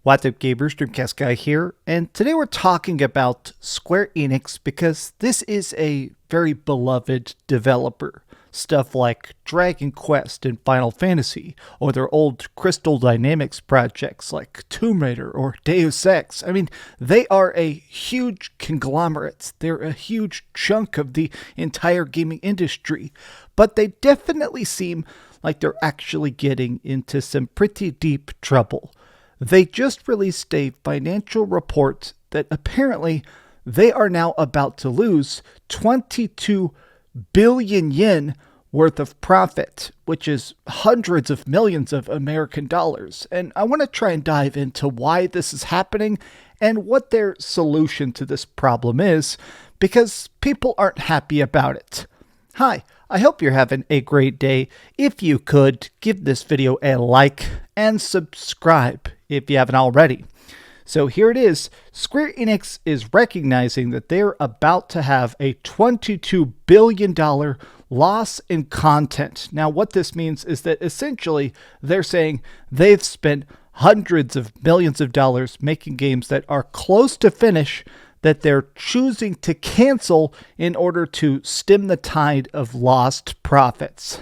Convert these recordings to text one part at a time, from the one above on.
What's up, gamers? DreamcastGuy here, and today we're talking about Square Enix because this is a very beloved developer. Stuff like Dragon Quest and Final Fantasy, or their old Crystal Dynamics projects like Tomb Raider or Deus Ex. I mean, they are a huge conglomerate. They're a huge chunk of the entire gaming industry, but they definitely seem like they're actually getting into some pretty deep trouble. They just released a financial report that apparently they are now about to lose 22 billion yen worth of profit, which is hundreds of millions of American dollars. And I want to try and dive into why this is happening and what their solution to this problem is, because people aren't happy about it. Hi, I hope you're having a great day. If you could, give this video a like and subscribe if you haven't already. So here it is. Square Enix is recognizing that they're about to have a $22 billion loss in content. Now, what this means is that essentially they're saying they've spent hundreds of millions of dollars making games that are close to finish that they're choosing to cancel in order to stem the tide of lost profits.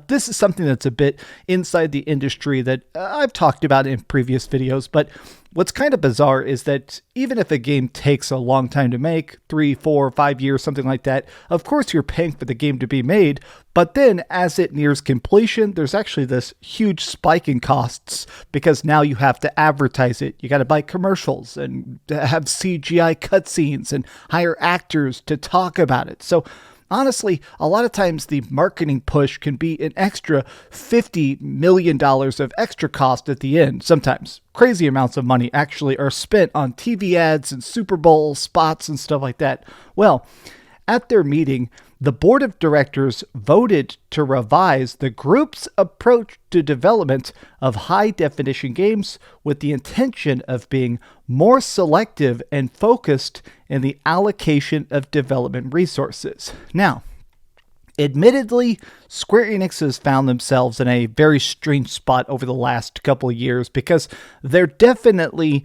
This is something that's a bit inside the industry that I've talked about in previous videos, but what's kind of bizarre is that even if a game takes a long time to make, 3, 4, 5 years, something like that, of course you're paying for the game to be made, but then as it nears completion, there's actually this huge spike in costs because now you have to advertise it. You got to buy commercials and have CGI cutscenes and hire actors to talk about it. So honestly, a lot of times the marketing push can be an extra $50 million of extra cost at the end. Sometimes crazy amounts of money actually are spent on TV ads and Super Bowl spots and stuff like that. Well, at their meeting, the board of directors voted to revise the group's approach to development of high-definition games with the intention of being more selective and focused in the allocation of development resources. Now, admittedly, Square Enix has found themselves in a very strange spot over the last couple of years because they're definitely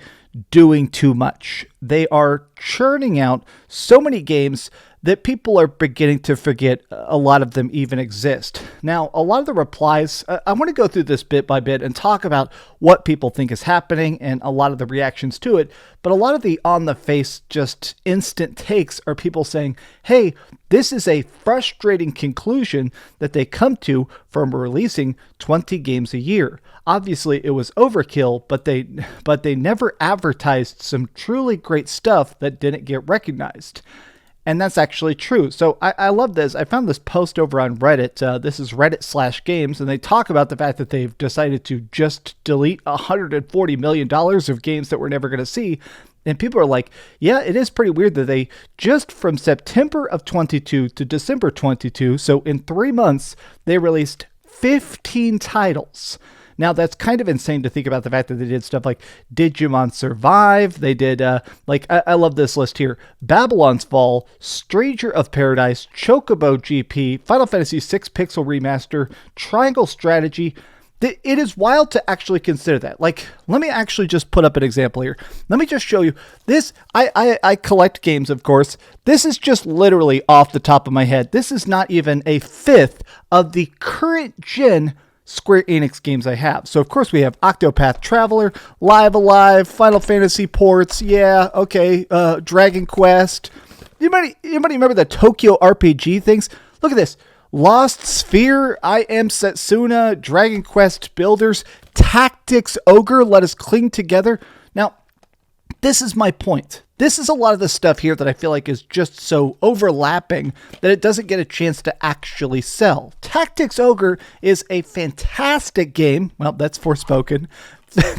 doing too much. They are churning out so many games that people are beginning to forget a lot of them even exist. Now, a lot of the replies, I want to go through this bit by bit and talk about what people think is happening and a lot of the reactions to it, but a lot of the on-the-face, just instant takes are people saying, hey, this is a frustrating conclusion that they come to from releasing 20 games a year. Obviously, it was overkill, but they never advertised some truly great stuff that didn't get recognized. And that's actually true. So I love this. I found this post over on Reddit. This is Reddit/games, and they talk about the fact that they've decided to just delete $140 million of games that we're never going to see. And people are like, yeah, it is pretty weird that they just from September of 22 to December 22, so in 3 months, they released 15 titles. Now, that's kind of insane to think about the fact that they did stuff like Digimon Survive. They did, I love this list here. Babylon's Fall, Stranger of Paradise, Chocobo GP, Final Fantasy VI Pixel Remaster, Triangle Strategy. It is wild to actually consider that. Like, let me actually just put up an example here. Let me just show you this. I collect games, of course. This is just literally off the top of my head. This is not even a fifth of the current gen Square Enix games I have. So of course we have Octopath Traveler, Live Alive, Final Fantasy ports, Dragon Quest. Anybody remember the Tokyo RPG things? Look at this. Lost Sphere, I Am Setsuna, Dragon Quest Builders, Tactics Ogre, Let Us Cling Together. Now, this is my point. This is a lot of the stuff here that I feel like is just so overlapping that it doesn't get a chance to actually sell. Tactics Ogre is a fantastic game. Well, that's Forspoken.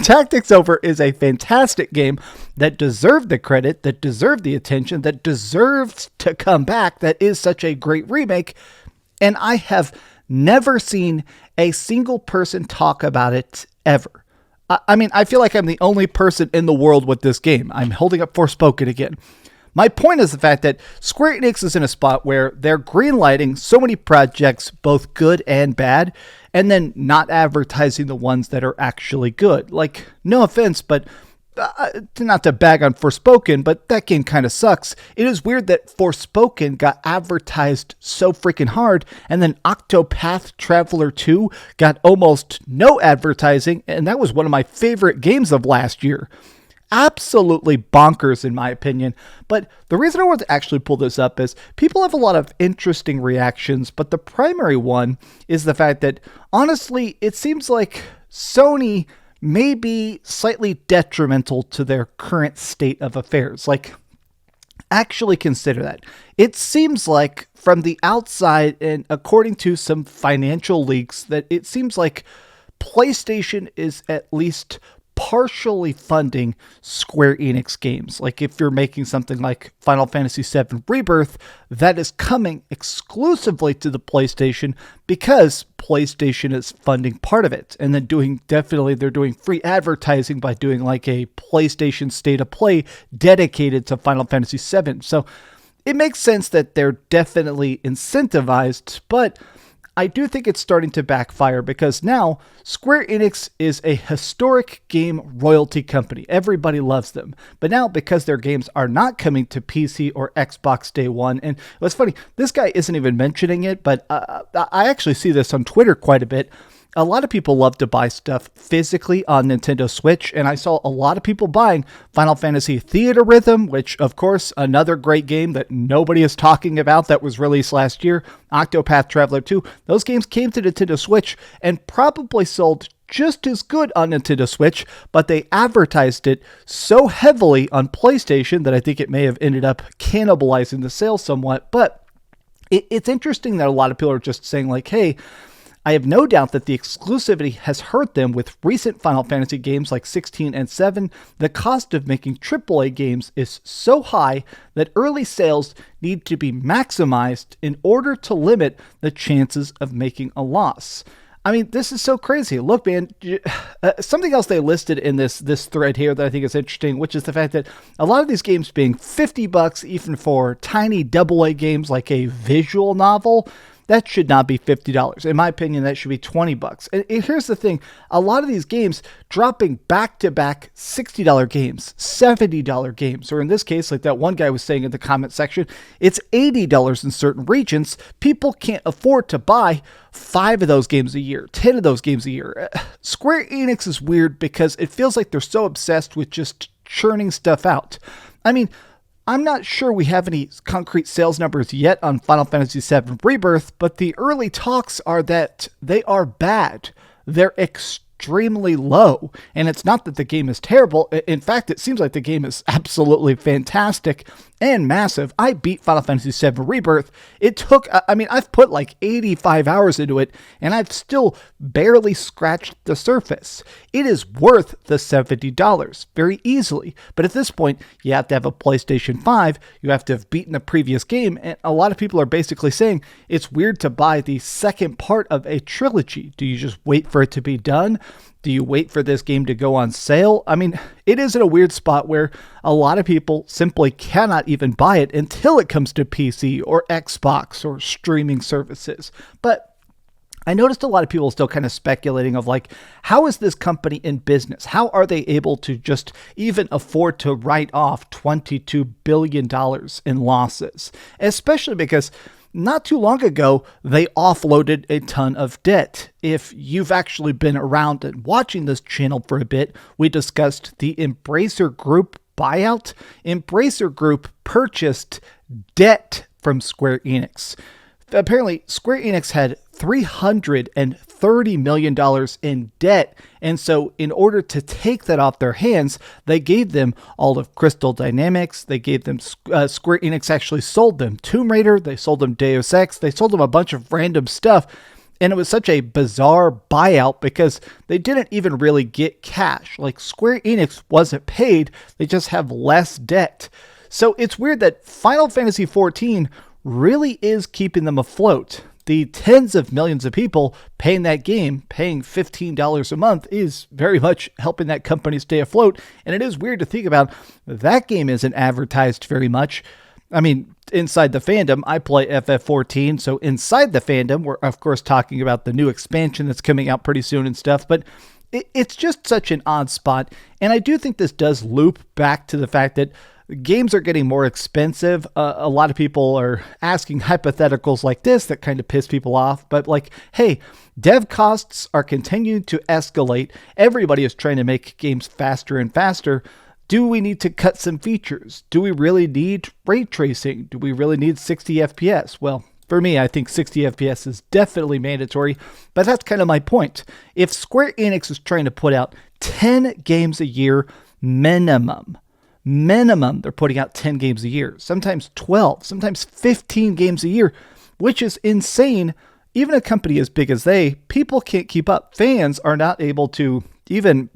Tactics Ogre is a fantastic game that deserved the credit, that deserved the attention, that deserved to come back, that is such a great remake. And I have never seen a single person talk about it ever. I mean, I feel like I'm the only person in the world with this game. I'm holding up Forspoken again. My point is the fact that Square Enix is in a spot where they're greenlighting so many projects, both good and bad, and then not advertising the ones that are actually good. Like, no offense, but not to bag on Forspoken, but that game kind of sucks. It is weird that Forspoken got advertised so freaking hard, and then Octopath Traveler 2 got almost no advertising, and that was one of my favorite games of last year. Absolutely bonkers in my opinion. But the reason I want to actually pull this up is people have a lot of interesting reactions, but the primary one is the fact that honestly, it seems like Sony may be slightly detrimental to their current state of affairs. Like, actually consider that. It seems like from the outside, and according to some financial leaks, that it seems like PlayStation is at least partially funding Square Enix games. Like if you're making something like Final Fantasy VII Rebirth, that is coming exclusively to the PlayStation because PlayStation is funding part of it. And then they're doing free advertising by doing like a PlayStation State of Play dedicated to Final Fantasy VII. So it makes sense that they're definitely incentivized, but I do think it's starting to backfire because now Square Enix is a historic game royalty company. Everybody loves them. But now because their games are not coming to PC or Xbox day one, and what's funny, this guy isn't even mentioning it, but I actually see this on Twitter quite a bit. A lot of people love to buy stuff physically on Nintendo Switch, and I saw a lot of people buying Final Fantasy Theater Rhythm, which, of course, another great game that nobody is talking about that was released last year, Octopath Traveler 2. Those games came to Nintendo Switch and probably sold just as good on Nintendo Switch, but they advertised it so heavily on PlayStation that I think it may have ended up cannibalizing the sales somewhat. But it's interesting that a lot of people are just saying like, hey, I have no doubt that the exclusivity has hurt them with recent Final Fantasy games like 16 and 7. The cost of making AAA games is so high that early sales need to be maximized in order to limit the chances of making a loss. I mean, this is so crazy. Look, man, something else they listed in this thread here that I think is interesting, which is the fact that a lot of these games being $50 even for tiny AA games like a visual novel, that should not be $50. In my opinion, that should be $20. And here's the thing. A lot of these games dropping back-to-back $60 games, $70 games, or in this case, like that one guy was saying in the comment section, it's $80 in certain regions. People can't afford to buy 5 of those games a year, 10 of those games a year. Square Enix is weird because it feels like they're so obsessed with just churning stuff out. I mean, I'm not sure we have any concrete sales numbers yet on Final Fantasy VII Rebirth, but the early talks are that they are bad. They're extremely low, and it's not that the game is terrible. In fact, it seems like the game is absolutely fantastic and massive. I beat Final Fantasy VII Rebirth. It took, I've put like 85 hours into it, and I've still barely scratched the surface. It is worth the $70 very easily, but at this point, you have to have a PlayStation 5, you have to have beaten the previous game, and a lot of people are basically saying it's weird to buy the second part of a trilogy. Do you just wait for it to be done? Do you wait for this game to go on sale? I mean, it is in a weird spot where a lot of people simply cannot even buy it until it comes to PC or Xbox or streaming services. But I noticed a lot of people still kind of speculating of like, how is this company in business? How are they able to just even afford to write off $22 billion in losses? Especially because not too long ago, they offloaded a ton of debt. If you've actually been around and watching this channel for a bit, we discussed the Embracer Group buyout. Embracer Group purchased debt from Square Enix. Apparently, Square Enix had $330 million in debt, and so in order to take that off their hands, they gave them all of Crystal Dynamics. They gave them, Square Enix actually sold them Tomb Raider, they sold them Deus Ex, they sold them a bunch of random stuff, and it was such a bizarre buyout because they didn't even really get cash. Like, Square Enix wasn't paid, they just have less debt. So it's weird that Final Fantasy XIV really is keeping them afloat. The tens of millions of people paying that game, paying $15 a month, is very much helping that company stay afloat. And it is weird to think about. That game isn't advertised very much. I mean, inside the fandom, I play FF14, so inside the fandom, we're of course talking about the new expansion that's coming out pretty soon and stuff, but it's just such an odd spot. And I do think this does loop back to the fact that games are getting more expensive. A lot of people are asking hypotheticals like this that kind of piss people off. But like, hey, dev costs are continuing to escalate. Everybody is trying to make games faster and faster. Do we need to cut some features? Do we really need ray tracing? Do we really need 60 FPS? Well, for me, I think 60 FPS is definitely mandatory, but that's kind of my point. If Square Enix is trying to put out 10 games a year minimum, they're putting out 10 games a year, sometimes 12, sometimes 15 games a year, which is insane. Even a company as big as people can't keep up. Fans are not able to even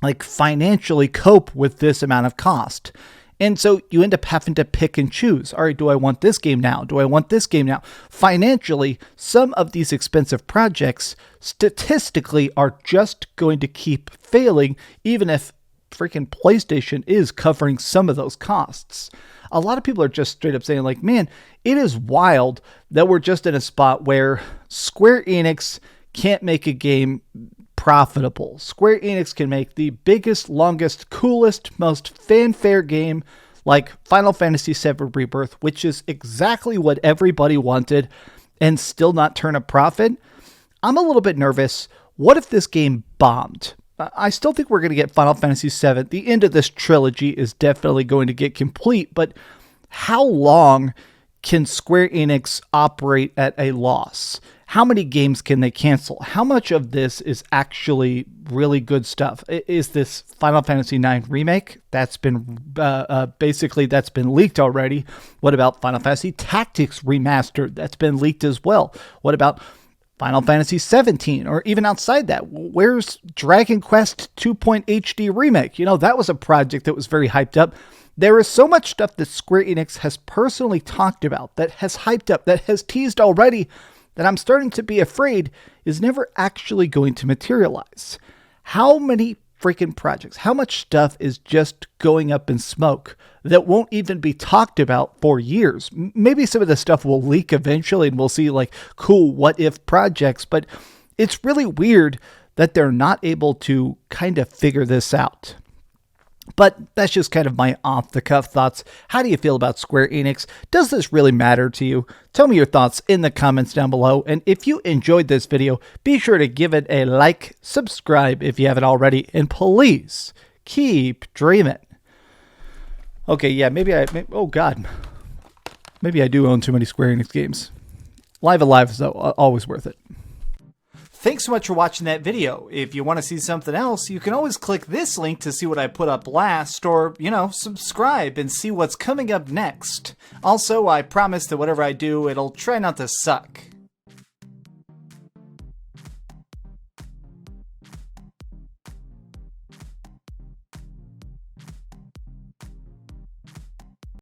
like financially cope with this amount of cost. And so you end up having to pick and choose. All right, do I want this game now? Do I want this game now? Financially, some of these expensive projects statistically are just going to keep failing, even if freaking PlayStation is covering some of those costs. A lot of people are just straight up saying like, man, it is wild that we're just in a spot where Square Enix can't make a game profitable. Square Enix can make the biggest, longest, coolest, most fanfare game like Final Fantasy VII Rebirth, which is exactly what everybody wanted, and still not turn a profit. I'm a little bit nervous. What if this game bombed? I still think we're going to get Final Fantasy VII. The end of this trilogy is definitely going to get complete, but how long can Square Enix operate at a loss? How many games can they cancel? How much of this is actually really good stuff? Is this Final Fantasy IX remake? That's been basically that's been leaked already. What about Final Fantasy Tactics Remastered? That's been leaked as well. What about Final Fantasy 17, or even outside that? Where's Dragon Quest 2.0 HD Remake? You know, that was a project that was very hyped up. There is so much stuff that Square Enix has personally talked about, that has hyped up, that has teased already, that I'm starting to be afraid is never actually going to materialize. How many freaking projects, how much stuff is just going up in smoke that won't even be talked about for years? Maybe some of the stuff will leak eventually and we'll see like cool what if projects, but it's really weird that they're not able to kind of figure this out. But that's just kind of my off-the-cuff thoughts. How do you feel about Square Enix? Does this really matter to you? Tell me your thoughts in the comments down below. And if you enjoyed this video, be sure to give it a like, subscribe if you haven't already, and please keep dreaming. Okay, yeah, oh God. Maybe I do own too many Square Enix games. Live Alive is always worth it. Thanks so much for watching that video. If you want to see something else, you can always click this link to see what I put up last, or, you know, subscribe and see what's coming up next. Also, I promise that whatever I do, it'll try not to suck.